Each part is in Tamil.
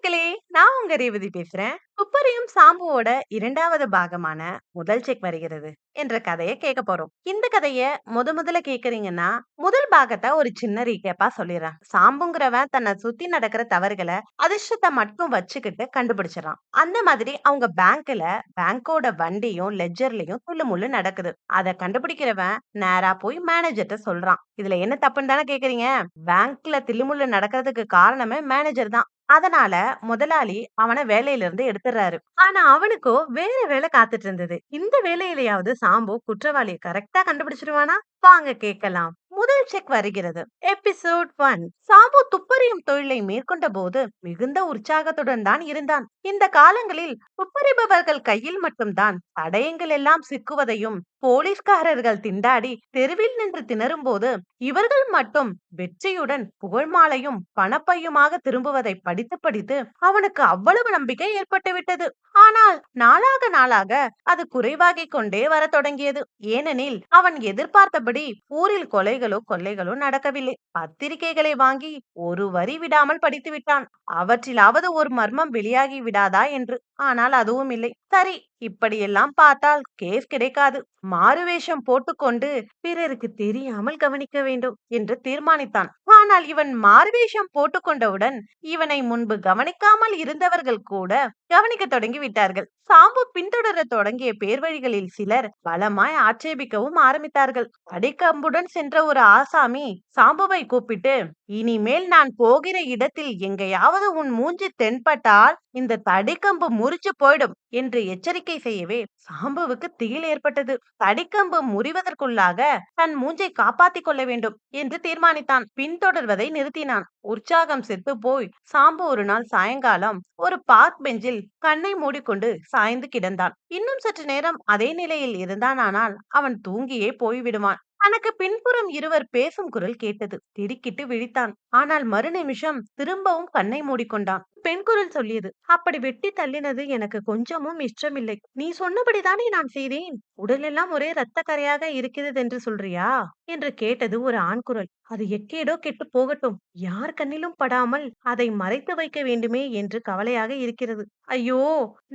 மக்களே! நான் உங்க ரேவதி பேசுறேன். துப்பறியும் சாம்புவோட 2வது பாகமான முதல் செக் வருகிறது என்ற கதைய கேட்க போறோம். இந்த கதைய முதல்ல கேட்கறீங்கன்னா, முதல் பாகத்த ஒரு சின்ன ரீகேப்பா சொல்லிர்றேன். சாம்புங்கிறவன் தன்னை சுத்தி நடக்கிற தவறுகள அதிர்ஷ்டத்த மட்டும் வச்சுக்கிட்டு கண்டுபிடிச்சிடறான். அந்த மாதிரி அவங்க பேங்கோட வண்டியும், லெட்ஜர்லயும் துள்ளுமுள்ளு நடக்குது. அத கண்டுபிடிக்கிறவன் நேரா போய் மேனேஜர்ட்ட சொல்றான். இதுல என்ன தப்புன்னு தானே கேட்கறீங்க? பேங்க்ல தில்லுமுல்லு நடக்கிறதுக்கு காரணமே மேனேஜர் தான். அதனால முதலாளி அவன வேலையில இருந்து எடுத்துறாரு. ஆனா அவனுக்கோ வேற வேலை காத்துட்டு இருந்தது. இந்த வேலையிலயாவது சாம்பு குற்றவாளிய கரெக்ட்டா கண்டுபிடிச்சிருவானா? வாங்க கேட்கலாம். முதல் செக் வருகிறது. எபிசோட் 1. சாம்பு துப்பறியும் தொழிலை மேற்கொண்ட போது மிகுந்த உற்சாகத்துடன் தான் இருந்தான். இந்த காலங்களில் துப்பறிபவர்கள் கையில் மட்டும்தான் தடயங்கள் எல்லாம் சிக்குவதையும், போலீஸ்காரர்கள் திண்டாடி தெருவில் நின்று திணறும் போது இவர்கள் மட்டும் வெற்றியுடன் புகழ் மாலையும் பணப்பையுமாக திரும்புவதை படித்து படித்து அவனுக்கு அவ்வளவு நம்பிக்கை ஏற்பட்டு விட்டது. ஆனால் நாளாக அது குறைவாகிக் கொண்டே வரத் தொடங்கியது. ஏனெனில் அவன் எதிர்பார்த்தபடி ஊரில் கொள்ளைகளோ நடக்கவில்லை. பத்திரிகைகளை வாங்கி ஒரு வரி விடாமல் படித்து விட்டான். அவற்றிலாவது ஒரு மர்மம் வெளியாகி விடாதா என்று. ஆனால் அதுவும் இல்லை. சரி, இப்படியெல்லாம் பார்த்தால் கேஸ் கிடைக்காது. மாறுவேஷம் போட்டுக்கொண்டு பிறருக்கு தெரியாமல் கவனிக்க வேண்டும் என்று தீர்மானித்தான். ஆனால் இவன் மாறுவேஷம் போட்டுக்கொண்டவுடன் இவனை முன்பு கவனிக்காமல் இருந்தவர்கள் கூட கவனிக்க தொடங்கி விட்டார்கள். சாம்பு பின்தொடர தொடங்கிய பேர்வழிகளில் சிலர் பலமாய் ஆட்சேபிக்கவும் ஆரம்பித்தார்கள். அடிக்கம்புடன் சென்ற ஒரு ஆசாமி சாம்புவை கூப்பிட்டு, இனிமேல் நான் போகிற இடத்தில் எங்கேயாவது உன் மூஞ்சி தென்பட்டால் இந்த தடிக்கம்பு முறிச்சு போயிடும் என்று எச்சரிக்கை செய்யவே சாம்புவுக்கு திகில் ஏற்பட்டது. தடிக்கம்பு முறிவதற்குள்ளாக தன் மூஞ்சை காப்பாத்திக் கொள்ள வேண்டும் என்று தீர்மானித்தான். பின்தொடர்வதை நிறுத்தினான். உற்சாகம் செத்து போய் சாம்பு ஒரு நாள் சாயங்காலம் ஒரு பார்க் பெஞ்சில் கண்ணை மூடிக்கொண்டு சாய்ந்து கிடந்தான். இன்னும் சற்று நேரம் அதே நிலையில் இருந்தானால் அவன் தூங்கியே போய்விடுவான். தனக்கு பின்புறம் இருவர் பேசும் குரல் கேட்டது. திடுக்கிட்டு விழித்தான். ஆனால் மறுநிமிஷம் திரும்பவும் கண்ணை மூடிக்கொண்டான். பெண் குரல் சொல்லியது, அப்படி வெட்டி தள்ளினது எனக்கு கொஞ்சமும் இஷ்டமில்லை. நீ சொன்னபடிதானே நான் செய்தேன். உடலெல்லாம் ஒரே இரத்த கரையாக இருக்கிறது என்று சொல்றியா என்று கேட்டது ஒரு ஆண் குரல். அது எக்கேடோ கெட்டு போகட்டும். யார் கண்ணிலும் படாமல் அதை மறைத்து வைக்க வேண்டுமே என்று கவலையாக இருக்கிறது. ஐயோ,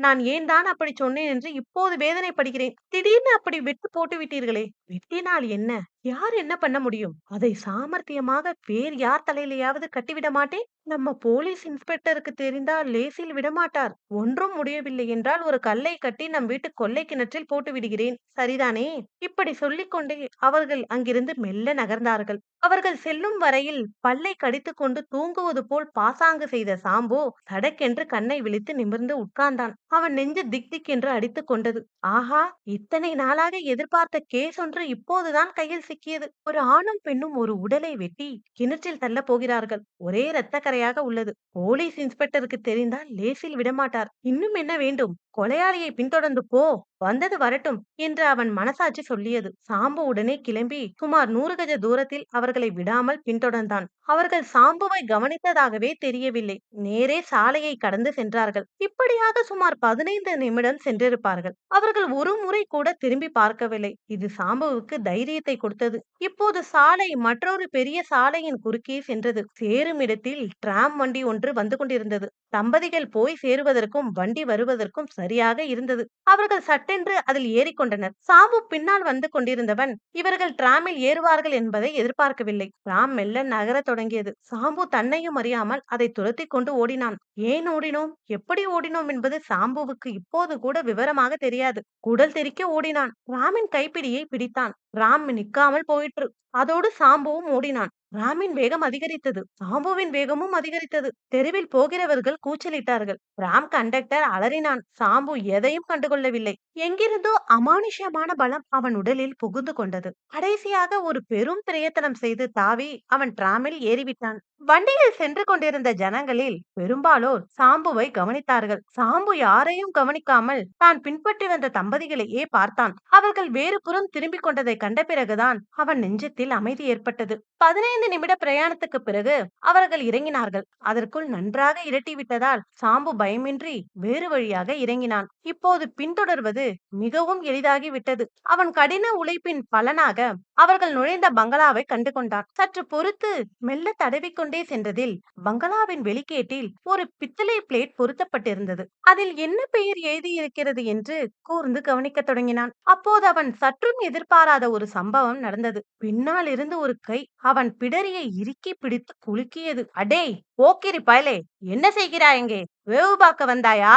நான் ஏன் தான் அப்படி சொன்னேன் என்று இப்போது வேதனைப்படுகிறேன். திடீர்னு அப்படி வெட்டு போட்டு விட்டீர்களே. வெட்டினால் என்ன? யார் என்ன பண்ண முடியும்? அதை சாமர்த்தியமாக வேறு யார் தலையிலையாவது கட்டிவிட மாட்டேன். நம்ம போலீஸ் இன்ஸ்பெக்டருக்கு தெரிந்தால் லேசில் விடமாட்டார். ஒன்றும் முடியவில்லை என்றால் ஒரு கல்லை கட்டி நம் வீட்டு கொல்லை கிணற்றில் போட்டு விடுகிறேன். சரிதானே? இப்படி சொல்லிக்கொண்டே அவர்கள் அங்கிருந்து மெல்ல நகர்ந்தார்கள். அவர்கள் செல்லும் வரையில் பல்லை கடித்துக் கொண்டு தூங்குவது போல் பாசாங்கு செய்த சாம்பு சடக்கென்று கண்ணை விழித்து நிமிர்ந்து உட்கார்ந்தான். அவன் நெஞ்சு திக் திக் என்று அடித்துக் கொண்டது. ஆஹா, இத்தனை நாளாக எதிர்பார்த்த கேஸ் ஒன்று இப்போதுதான் கையில் சிக்கியது. ஒரு ஆணும் பெண்ணும் ஒரு உடலை வெட்டி கிணற்றில் தள்ள போகிறார்கள். ஒரே இரத்த கரையாக உள்ளது. போலீஸ் இன்ஸ்பெக்டருக்கு தெரிந்தால் லேசில் விடமாட்டார். இன்னும் என்ன வேண்டும்? கொலையாளியை பின்தொடர்ந்து போ, வந்தது வரட்டும் என்று அவன் மனசாட்சி சொல்லியது. சாம்பு உடனே கிளம்பி சுமார் 100 கஜ தூரத்தில் அவர்களை விடாமல் பின்தொடர்ந்தான். அவர்கள் சாம்புவை கவனித்ததாகவே தெரியவில்லை. நேரே சாலையை கடந்து சென்றார்கள். இப்படியாக சுமார் 15 நிமிடம் சென்றிருப்பார்கள். அவர்கள் ஒரு முறை கூட திரும்பி பார்க்கவில்லை. இது சாம்புவுக்கு தைரியத்தை கொடுத்தது. இப்போது சாலை மற்றொரு பெரிய சாலையின் குறுக்கே சென்றது. சேரும் இடத்தில் டிராம் வண்டி ஒன்று வந்து கொண்டிருந்தது. தம்பதிகள் போய் சேருவதற்கும் வண்டி வருவதற்கும் சரியாக இருந்தது. அவர்கள் சட்டென்று அதில் ஏறிக்கொண்டனர். சாம்பு பின்னால் வந்து கொண்டிருந்தவன் இவர்கள் டிராமில் ஏறுவார்கள் என்பதை எதிர்பார்க்கவில்லை. டிராம் மெல்ல நகரத் தொடங்கியது. சாம்பு தன்னையும் அறியாமல் அதை துரத்தி கொண்டு ஓடினான். ஏன் ஓடினோம், எப்படி ஓடினோம் என்பது சாம்புவுக்கு இப்போது கூட விவரமாக தெரியாது. குடல் தெறிக்க ஓடினான். ராமின் கைப்பிடியை பிடித்தான். ராம் நிற்காமல் போயிற்று. அதோடு சாம்புவும் ஓடினான். ராமின் வேகம் அதிகரித்தது. சாம்புவின் வேகமும் அதிகரித்தது. தெருவில் போகிறவர்கள் கூச்சலிட்டார்கள். ராம் கண்டக்டர் அலறினான். சாம்பு எதையும் கண்டுகொள்ளவில்லை. எங்கிருந்தோ அமானுஷ்யமான பலம் அவன் உடலில் புகுந்து கொண்டது. கடைசியாக ஒரு பெரும் பிரயத்தனம் செய்து தாவி அவன் டிராமில் ஏறிவிட்டான். வண்டியில் சென்று கொண்டிருந்த ஜனங்களில் பெரும்பாலோர் சாம்புவை கவனித்தார்கள். சாம்பு யாரையும் கவனிக்காமல் தான் பின்பற்றி வந்த தம்பதிகளையே பார்த்தான். அவர்கள் வேறு புறம் திரும்பிக் கொண்டதை கண்ட பிறகுதான் அவன் நெஞ்சத்தில் அமைதி ஏற்பட்டது. 15 நிமிட பிரயாணத்துக்கு பிறகு அவர்கள் இறங்கினார்கள். அதற்குள் நன்றாக இரட்டிவிட்டதால் சாம்பு பயமின்றி வேறு வழியாக இறங்கினான். இப்போது பின்தொடர்வது மிகவும் எளிதாகி விட்டது. அவன் கடின உழைப்பின் பலனாக அவர்கள் நுழைந்த பங்களாவை கண்டு கொண்டான். சற்று பொறுத்து மெல்ல தடவிக்கொண்டு கொண்டே சென்றதில் பங்களாவின் வெளிக்கேட்டில் ஒரு பித்தளை பிளேட் பொருத்தப்பட்டிருந்தது. அதில் என்ன பெயர் எழுதியிருக்கிறது என்று கூர்ந்து கவனிக்கத் தொடங்கினான். அப்போது அவன் சற்றும் எதிர்பாராத ஒரு சம்பவம் நடந்தது. பின்னால் இருந்து ஒரு கை அவன் பிடரியை இறுக்கி பிடித்து குலுக்கியது. "அடேய் போக்கிரி பயலே, என்ன செய்கிறாய் அங்கே? வேவு பார்க்க வந்தாயா?"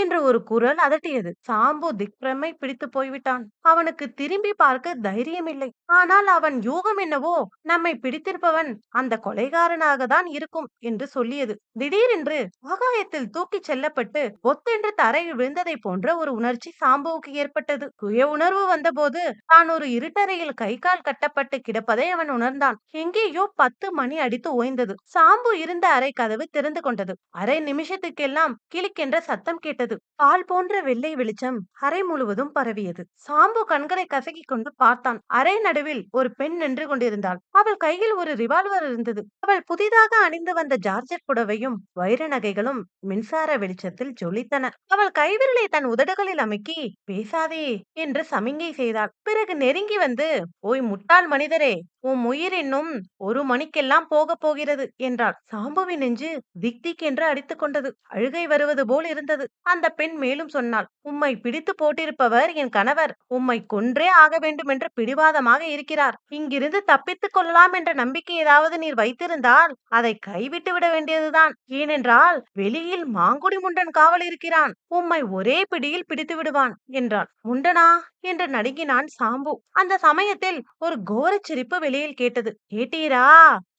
என்று ஒரு குரல் அதட்டியது. சாம்பு திக்பிரமை பிடித்து போய்விட்டான். அவனுக்கு திரும்பி பார்க்க தைரியமில்லை. ஆனால் அவன் யூகம் என்னவோ நம்மை பிடித்திருப்பவன் அந்த கொலைகாரனாக தான் இருக்கும் என்று சொல்லியது. திடீரென்று ஆகாயத்தில் தூக்கிச் செல்லப்பட்டு பொத்தென்று தரையில் விழுந்ததை போன்ற ஒரு உணர்ச்சி சாம்புவுக்கு ஏற்பட்டது. சுய உணர்வு வந்தபோது தான் ஒரு இருட்டறையில் கை கால் கட்டப்பட்டு கிடப்பதை அவன் உணர்ந்தான். எங்கேயோ 10 மணி அடித்து ஓய்ந்தது. சாம்பு இருந்த அறை கதவு திறந்து கொண்டது. அரை நிமிஷத்துக்கெல்லாம் கிளிக்கென்ற சத்தம் கேட்டது. பால் போன்ற வெள்ளை வெளிச்சம் அறை முழுவதும் பரவியது. சாம்பு கண்களை கசக்கிக் கொண்டு பார்த்தான். அறை நடுவில் ஒரு பெண் நின்று கொண்டிருந்தாள். அவள் கையில் ஒரு ரிவால்வர் இருந்தது. அவள் புதிதாக அணிந்து வந்த ஜார்ஜெட் புடவையும் வைர நகைகளும் மின்சார வெளிச்சத்தில் ஜொலித்தன. அவள் கைவிரலை தன் உதடுகளில் அமுக்கி பேசாதே என்று சமிங்கை செய்தாள். பிறகு நெருங்கி வந்து, "ஓய் முட்டாள் மனிதரே, உன் உயிர் இன்னும் 1 மணிக்கெல்லாம் போகப் போகிறது" என்றாள். சாம்புவின் நெஞ்சு திக் திக் என்று அடித்துக் கொண்டது. அழுகை வருவது போல் இருந்தது. அந்த பெண் மேலும் சொன்னாள், "உம்மை பிடித்து போட்டிருப்பவர் என் கணவர். உம்மை கொன்றே ஆக வேண்டும் என்று பிடிவாதமாக இருக்கிறார். இங்கிருந்து தப்பித்துக் கொள்ளலாம் என்ற நம்பிக்கை ஏதாவது நீர் வைத்திருந்தால் அதை கைவிட்டு விட வேண்டியதுதான். ஏனென்றால் வெளியில் மாங்குடி முண்டன் காவல் இருக்கிறான். உம்மை ஒரே பிடியில் பிடித்து விடுவான்" என்றாள். "முண்டனா?" என்று நடுங்கினான் சாம்பு. அந்த சமயத்தில் ஒரு கோரச் சிரிப்பு வெளியில் கேட்டது. "கேட்டீரா?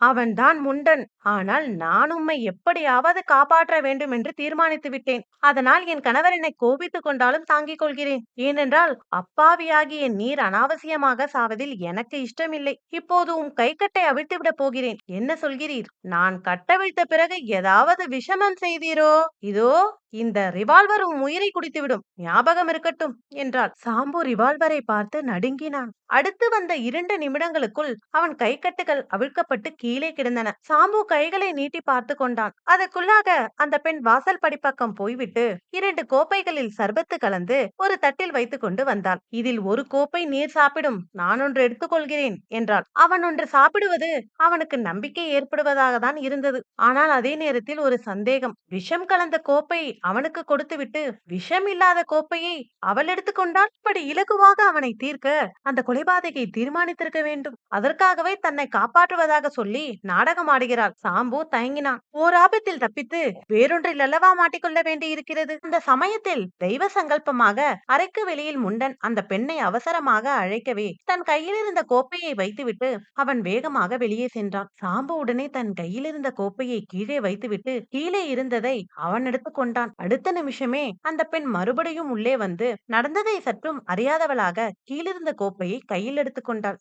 அவன்தான் முண்டன். ஆனால் நான் உம்மை எப்படியாவது காப்பாற்ற வேண்டும் என்று தீர்மானித்து விட்டேன். அதனால் என் கணவர் என்னை கோபித்துக் கொண்டாலும் தாங்கிக் கொள்கிறேன். ஏனென்றால் அப்பாவியாகிய நீர் அனாவசியமாக சாவதில் எனக்கு இஷ்டமில்லை. இப்போது உம் கைக்கட்டை அவிழ்த்து விடப் போகிறேன். என்ன சொல்கிறீர்? நான் கட்டவிழ்த்த பிறகு ஏதாவது விஷமம் செய்தீரோ, இதோ இந்த ரிவால்வர் உம் உயிரை குடித்துவிடும். ஞாபகம் இருக்கட்டும்" என்றாள். சாம்பு ரிவால்வரை பார்த்து நடுங்கினான். அடுத்து வந்த 2 நிமிடங்களுக்குள் அவன் கைக்கட்டுகள் அவிழ்க்கப்பட்டு கீழே கிடந்தன. சாம்பு கைகளை நீட்டி பார்த்து கொண்டான். அதற்குள்ளாக அந்த பெண் வாசல் படிப்பக்கம் போய்விட்டு 2 கோப்பைகளில் சர்பத்து கலந்து ஒரு தட்டில் வைத்துக் கொண்டு வந்தாள். "இதில் ஒரு கோப்பை நீர் சாப்பிடும், நான் ஒன்று எடுத்துக்கொள்கிறேன்" என்றாள். அவன் ஒன்று சாப்பிடுவது அவனுக்கு நம்பிக்கை ஏற்படுவதாக தான் இருந்தது. ஆனால் அதே நேரத்தில் ஒரு சந்தேகம். விஷம் கலந்த கோப்பை அவனுக்கு கொடுத்துவிட்டு விஷம் இல்லாத கோப்பையை அவள் எடுத்துக்கொண்டால் இப்படி இலகுவாக அவனை தீர்க்க அந்த கொலைபாதகை தீர்மானித்திருக்க வேண்டும். அதற்காகவே தன்னை காப்பாற்றுவதாக சொல்லி நாடகம் ஆடுகிறாள். சாம்பு தயங்கினான். ஓர் ஆபத்தில் தப்பித்து வேறொன்றில் அல்லவா மாட்டிக்கொள்ள வேண்டி இருக்கிறது. அந்த சமயத்தில் தெய்வ சங்கல்பமாக அறைக்கு வெளியில் முண்டன் அந்த பெண்ணை அவசரமாக அழைக்கவே தன் கையில் இருந்த கோப்பையை வைத்துவிட்டு அவன் வேகமாக வெளியே சென்றான். சாம்பு உடனே தன் கையில் இருந்த கோப்பையை கீழே வைத்துவிட்டு கீழே இருந்ததை அவன் எடுத்துக் கொண்டான். அடுத்த நிமிஷமே அந்த பெண் மறுபடியும் உள்ளே வந்து நடந்ததை சற்றும் அறியாதவளாக கீழிருந்த கோப்பையை கையில் எடுத்துக் கொண்டாள்.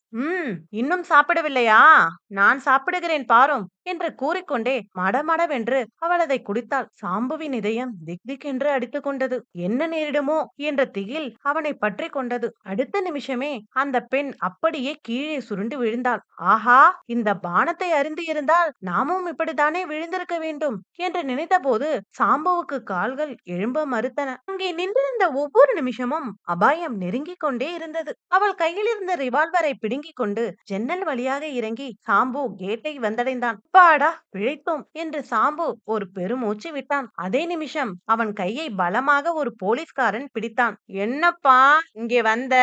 இன்னும் சாப்பிடவில்லையா? நான் சாப்பிடுகிறேன் பாரும்" என்று கூறிக்கொண்டே மடமடவென்று அவள் அதை குடித்தாள். சாம்புவின் இதயம் திக் திக் என்று அடித்துக் கொண்டது. என்ன நேரிடுமோ என்ற திகில் அவனை பற்றி கொண்டது. அடுத்த நிமிஷமே அந்த பெண் அப்படியே கீழே சுருண்டு விழுந்தாள். ஆஹா, இந்த பானத்தை அருந்தி இருந்தால் நாமும் இப்படித்தானே விழுந்திருக்க வேண்டும் என்று நினைத்தபோது சாம்புவுக்கு கால்கள் எழும்ப மறுத்தன. அங்கே நின்றிருந்த ஒவ்வொரு நிமிஷமும் அபாயம் நெருங்கிக் கொண்டே இருந்தது. அவள் கையில் இருந்த ரிவால்வரை பிடுங்கிக் கொண்டு ஜன்னல் வழியாக இறங்கி சாம்பு கேட்டை வந்தடைந்தான். "அப்பாடா, பிழைத்தோம்" என்று சாம்பு ஒரு பெருமூச்சு விட்டான். அதே நிமிஷம் அவன் கையை பலமாக ஒரு போலீஸ்காரன் பிடித்தான். "என்னப்பா இங்கே வந்த?"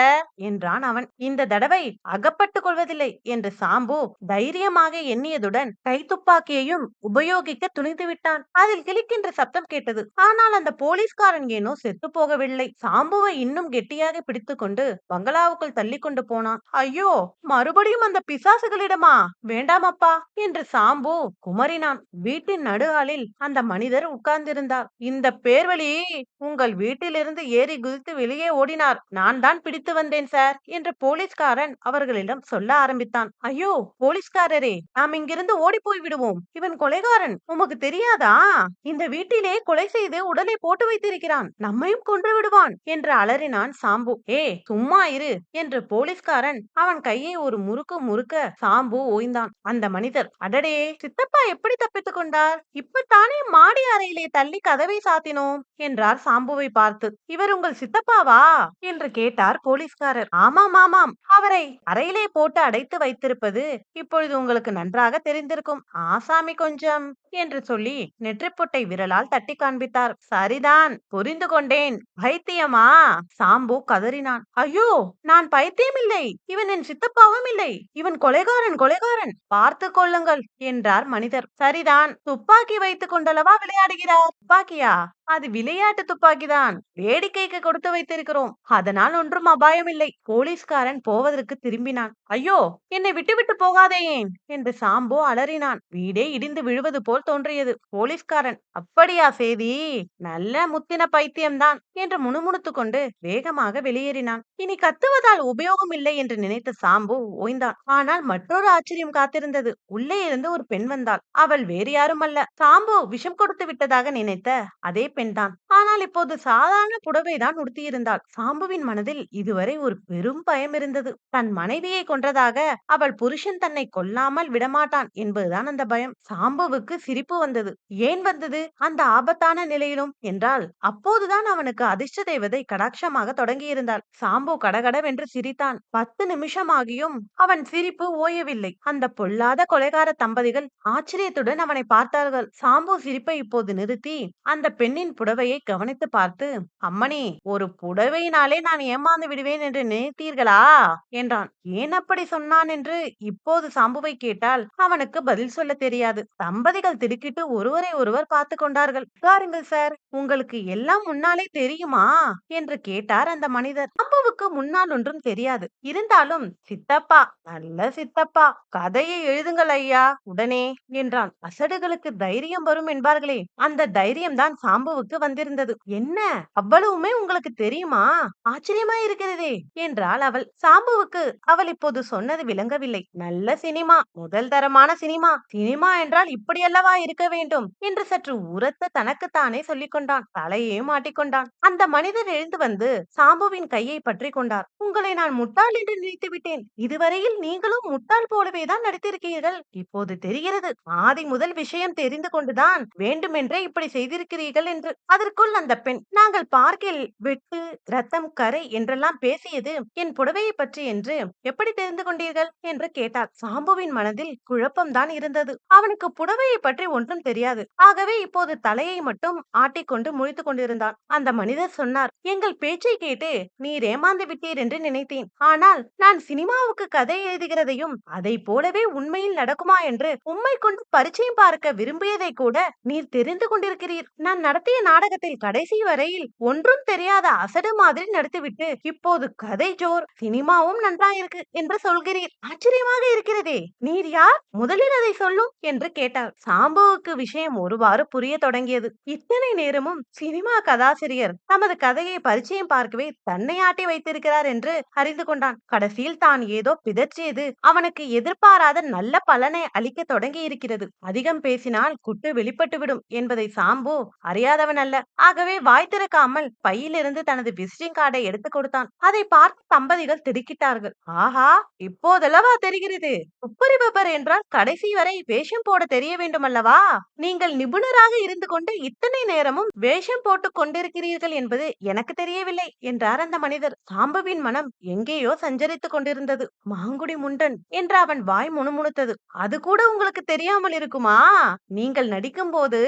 என்றான் அவன். இந்த தடவை அகப்பட்டுக் கொள்வதில்லை என்று சாம்பு தைரியமாக எண்ணியதுடன் கைத்துப்பாக்கியையும் உபயோகிக்க துணிந்து விட்டான். அதில் கிளிக்கென்ற சப்தம் கேட்டது. ஆனால் அந்த போலீஸ்காரன் ஏனோ செத்து போகவில்லை. சாம்புவை இன்னும் கெட்டியாக பிடித்துக் கொண்டு பங்களாவுக்குள் தள்ளி கொண்டு போனான். "ஐயோ, மறுபடியும் அந்த பிசாசுகளிடமா? வேண்டாமப்பா" என்று சாம்பு குமரினான். வீட்டின் நடுஹாலில் அந்த மனிதர் உட்கார்ந்திருந்தார். "இந்த பேர்வழி உங்கள் வீட்டிலிருந்து ஏறி குதித்து வெளியே ஓடினார். நான் தான் பிடித்து வந்தேன் சார்" என்று போலீஸ்காரன் அவர்களிடம் சொல்ல ஆரம்பித்தான். "ஐயோ போலீஸ்காரரே, நாம் இங்கிருந்து ஓடி போய் விடுவோம். இவன் கொலைகாரன். உமக்கு தெரியாதா? இந்த வீட்டிலே கொலை செய்து உடலை போட்டு வைத்திருக்கிறான். நம்மையும் கொன்று விடுவான்" என்று அலறினான் சாம்பு. சும்மா இரு என்று போலீஸ்காரன் அவன் கையை ஒரு முறுக்கு முறுக்க சாம்பு ஓய்ந்தான். அந்த மனிதர், அடடே, சித்தப்பா எப்படி தப்பித்துக் கொண்டார்? இப்பத்தானே மாடி அறையிலே தள்ளி கதவை சாத்தினோம் என்றார் சாம்புவை பார்த்து. இவர் உங்கள் சித்தப்பாவா என்று கேட்டார் போலீஸ்காரர். ஆமாம் ஆமாம், அவரை அறையிலே போட்டு அடைத்து வைத்திருப்பது இப்பொழுது உங்களுக்கு நன்றாக தெரிந்திருக்கும். ஆசாமி கொஞ்சம் என்று சொல்லி நெற்றிப்பொட்டை விரலால் தட்டி காண்பித்தார். சரிதான், புரிந்து கொண்டேன். பைத்தியமா? சாம்பு கதறினான். ஐயோ, நான் பைத்தியம் இல்லை, இவன் என் சித்தப்பாவும் இல்லை, இவன் கொலைகாரன் கொலைகாரன், பார்த்து கொள்ளுங்கள் என்றார் மனிதர். சரிதான், துப்பாக்கி வைத்துக் கொண்டளவா விளையாடுகிறார்? துப்பாக்கியா? அது விளையாட்டு துப்பாக்கிதான், வேடிக்கைக்கு கொடுத்து வைத்திருக்கிறோம், அதனால் ஒன்றும் அபாயம் இல்லை. போலீஸ்காரன் போவதற்கு திரும்பினான். ஐயோ, என்னை விட்டுவிட்டு போகாதே ஏன் என்று சாம்பு அலறினான். வீடே இடிந்து விழுவது போல் தோன்றியது. போலீஸ்காரன், அப்படியா சேதி, நல்ல முத்தின பைத்தியம்தான் என்று முணுமுணுத்துக் கொண்டு வேகமாக வெளியேறினான். இனி கத்துவதால் உபயோகம் இல்லை என்று நினைத்த சாம்பு ஓய்ந்தான். ஆனால் மற்றொரு ஆச்சரியம் காத்திருந்தது. உள்ளே இருந்து ஒரு பெண் வந்தாள். அவள் வேறு யாரும் அல்ல, சாம்பு விஷம் கொடுத்து விட்டதாக நினைத்த அதே பெண்தான். ஆனால் இப்போது சாதாரண புடவைதான் உடுத்தியிருந்தாள். சாம்புவின் மனதில் இதுவரை ஒரு பெரும் பயம் இருந்தது. தன் மனைவியை கொன்றதாக அவள் புருஷன் தன்னை கொல்லாமல் விடமாட்டான் என்பதுதான் அந்த பயம். சாம்புவுக்கு சிரிப்பு வந்தது. ஏன் வந்தது அந்த ஆபத்தான நிலையிலும் என்றால், அப்போதுதான் அவனுக்கு அதிர்ஷ்ட தேவதை கடாட்சமாக தொடங்கியிருந்தாள். சாம்பு கடகடவென்று சிரித்தான். 10 நிமிஷமாகியும் அவன் சிரிப்பு ஓயவில்லை. அந்த பொல்லாத கொலைகார தம்பதிகள் ஆச்சரியத்துடன் அவனை பார்த்தார்கள். சாம்பு சிரிப்பை இப்போது நிறுத்தி அந்த பெண்ணின் புடவையை கவனித்து பார்த்து, அம்மணி, ஒரு புடவையினாலே நான் ஏமாந்து விடுவேன் என்று நினைத்தீர்களா என்றான். ஏன் அப்படி சொன்னான் என்று இப்போது சாம்புவை கேட்டால் அவனுக்கு பதில் சொல்ல தெரியாது. தம்பதிகள் திடுக்கிட்டு ஒருவரை ஒருவர் பார்த்து கொண்டார்கள். உட்காருங்கள் சார், உங்களுக்கு எல்லாம் முன்னாலே தெரியுமா என்று கேட்டார் அந்த மனிதர். சாம்புவுக்கு முன்னால் ஒன்றும் தெரியாது. இருந்தாலும், சித்தப்பா, நல்ல சித்தப்பா, கதையை எழுதுங்கள் ஐயா உடனே என்றான். அசடுகளுக்கு தைரியம் வரும் என்பார்களே, அந்த தைரியம்தான் சாம்புவுக்கு வந்திருந்தது. என்ன, அவ்வளவுமே உங்களுக்கு தெரியுமா? ஆச்சரியமா இருக்கிறதே என்றாள் அவள். சாம்புவுக்கு அவள் இப்போது சொன்னது விளங்கவில்லை. நல்ல சினிமா, முதல் தரமான சினிமா, சினிமா என்றால் இப்படியல்லவா இருக்க வேண்டும் என்று சற்று உரத்த தனக்குத்தானே சொல்லிக் கொண்டான். தலையே மாட்டிக்கொண்டான். அந்த மனிதர் எழுந்து வந்து சாம்புவின் கையை பற்றி கொண்டார். உங்களை நான் முட்டாள் என்று நினைத்து விட்டேன். இதுவரையில் நீங்களும் முட்டாள் போலவேதான் நடித்திருக்கிறீர்கள். இப்போது தெரிகிறது, ஆதி முதல் விஷயம் தெரிந்து கொண்டுதான் வேண்டுமென்றே இப்படி செய்திருக்கிறீர்கள் என்று. அதற்குள் அந்த பெண், நாங்கள் பார்க்கில் வெட்டு, ரத்தம், கரை என்றெல்லாம் பேசியது என் புடவையை பற்றி என்று எப்படி தெரிந்து கொண்டீர்கள் என்று கேட்டார். சாம்புவின் மனதில் குழப்பம்தான் இருந்தது. அவனுக்கு புடவையை பற்றி ஒன்றும் தெரியாது. ஆகவே இப்போது தலையை மட்டும் ஆட்டிக்கொண்டு முழித்துக் கொண்டிருந்தான். அந்த மனிதர் சொன்னார், எங்கள் பேச்சை கேட்டு நீர் ஏமாந்து விட்டீர் என்று நினைத்தேன். ஆனால் நான் சினிமாவுக்கு கதை எழுதுகிறதையும் அதை போலவே உண்மையில் நடக்குமா என்று உம்மை கொண்டு பரிச்சயம் பார்க்க விரும்பியதை கூட நீர் தெரிந்து கொண்டிருக்கிறீர். நான் நடத்திய நாடகத்தில் கடைசி வரையில் ஒன்றும் தெரியாத அசடு மாதிரி நடித்துவிட்டு இப்போது கதை ஜோர், சினிமாவும் நன்றாயிருக்கு என்று சொல்கிறீர். ஆச்சரியமாக இருக்கிறதே. நீர் யார்? முதலில் அதை சொல்லும் என்று கேட்டார். சாம்புவுக்கு விஷயம் ஒருவாறு புரிய தொடங்கியது. இத்தனை நேரமும் சினிமா கதாசிரியர் தமது கதையை பரிச்சயம் பார்க்கவே தன்னை ஆட்டி வைத்திருக்கிறார் என்று அறிந்து கொண்டான். கடைசியில் தான் ஏதோ பிதற்றியது அவனுக்கு எதிர்பாராத நல்ல பலனை அளிக்க தொடங்கி இருக்கிறது. அதிகம் பேசினால் குட்டு வெளிப்பட்டுவிடும் என்பதை சாம்பு அறியாதவன் அல்ல. ஆகவே வாய் திறக்காமல் பையிலிருந்து தனது விசிட்டிங் கார்டை எடுத்து கொடுத்தான். அதை பார்த்து தம்பதிகள் திடுக்கிட்டார்கள். ஆஹா, இப்போதல்லவா தெரிகிறது, துப்பறிபவர் என்றால் கடைசி வரை வேஷம் போட தெரிய வேண்டும் அல்லவா? நீங்கள் நிபுணராக இருந்து கொண்டு இத்தனை நேரமும் வேஷம் போட்டுக் கொண்டிருக்கிறீர்கள் என்பது எனக்கு தெரியவில்லை என்றார் அந்த மனிதர். சாம்புவின் மனம் எங்கேயோ சஞ்சரித்துக் கொண்டிருந்தது. மாங்குடி முண்டன் என்று அவன் வாய் முணுமுணுத்தது. அது கூட உங்களுக்கு தெரியாமல் இருக்குமா? நீங்கள் நடிக்கும் போது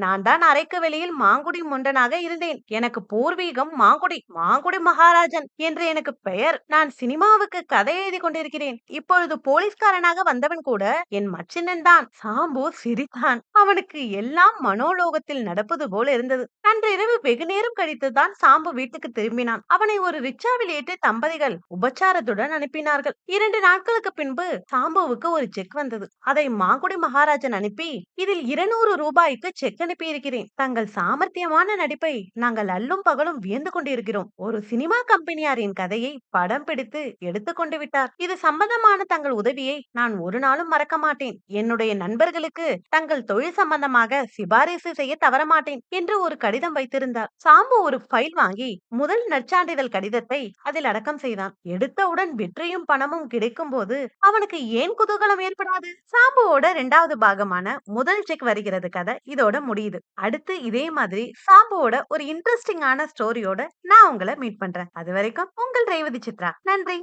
நான் தான் அறைக்கு வெளியில் மாங்குடி முண்டனாக இருந்தேன். எனக்கு பூர்வீகம் மாங்குடி, மாங்குடி மகாராஜன் என்று எனக்கு பெயர். நான் சினிமாவுக்கு கதை எழுதி கொண்டிருக்கிறேன். இப்பொழுது போலீஸ்காரனாக வந்தவன் கூட என் மச்சினன் தான். சாம்பு சிரித்தான். அவனுக்கு எல்லாம் மனோலோகத்தில் நடப்பது போல இருந்தது. அன்றிரவு வெகு நேரம் கழித்துதான் சாம்பு வீட்டுக்கு திரும்பினான். அவனை ஒரு ரிக்ஷாவில் ஏற்றி தம்பதிகள் உபச்சாரத்துடன் அனுப்பினார்கள். 2 நாட்களுக்கு பின்பு சாம்புவுக்கு ஒரு செக் வந்தது. அதை மாங்குடி மகாராஜன் அனுப்பி, இதில் 200 ரூபாய்க்கு செக் அனுப்பியிருக்கிறேன். தங்கள் சாமர்த்தியமான நடிப்பை நாங்கள் அல்லும் பகலும் வியந்து கொண்டிருக்கிறோம். ஒரு சினிமா கம்பெனியாரின் கதையை படம் பிடித்து எடுத்துக்கொண்டு விட்டார். இது சம்பந்தமான தங்கள் உதவியை நான் ஒரு நாளும் மறக்க மாட்டேன். என்னுடைய நண்பர்களுக்கு தங்கள் தொழில் சம்பந்தமாக சிபாரிசு செய்ய தவறமாட்டேன் என்று ஒரு கடிதம் வைத்திருந்தார். சாம்பு ஒரு ஃபைல் வாங்கி முதல் நற்சான்றிதழ் கடிதத்தை அதில் அடக்கம் செய்தான். எடுத்தவுடன் வெற்றியும் பணமும் கிடைக்கும் போது அவனுக்கு ஏன் குதூகலம் ஏற்படாது? சாம்புவோட 2வது பாகமான முதல் செக் வருகிறது கதை இதோட முடியுது. அடுத்து இதே மாதிரி சாம்புவோட ஒரு இன்ட்ரெஸ்டிங்கான ஸ்டோரியோட நான் உங்களை மீட் பண்றேன். அது வரைக்கும் உங்கள் ரேவதி சித்ரா. நன்றி.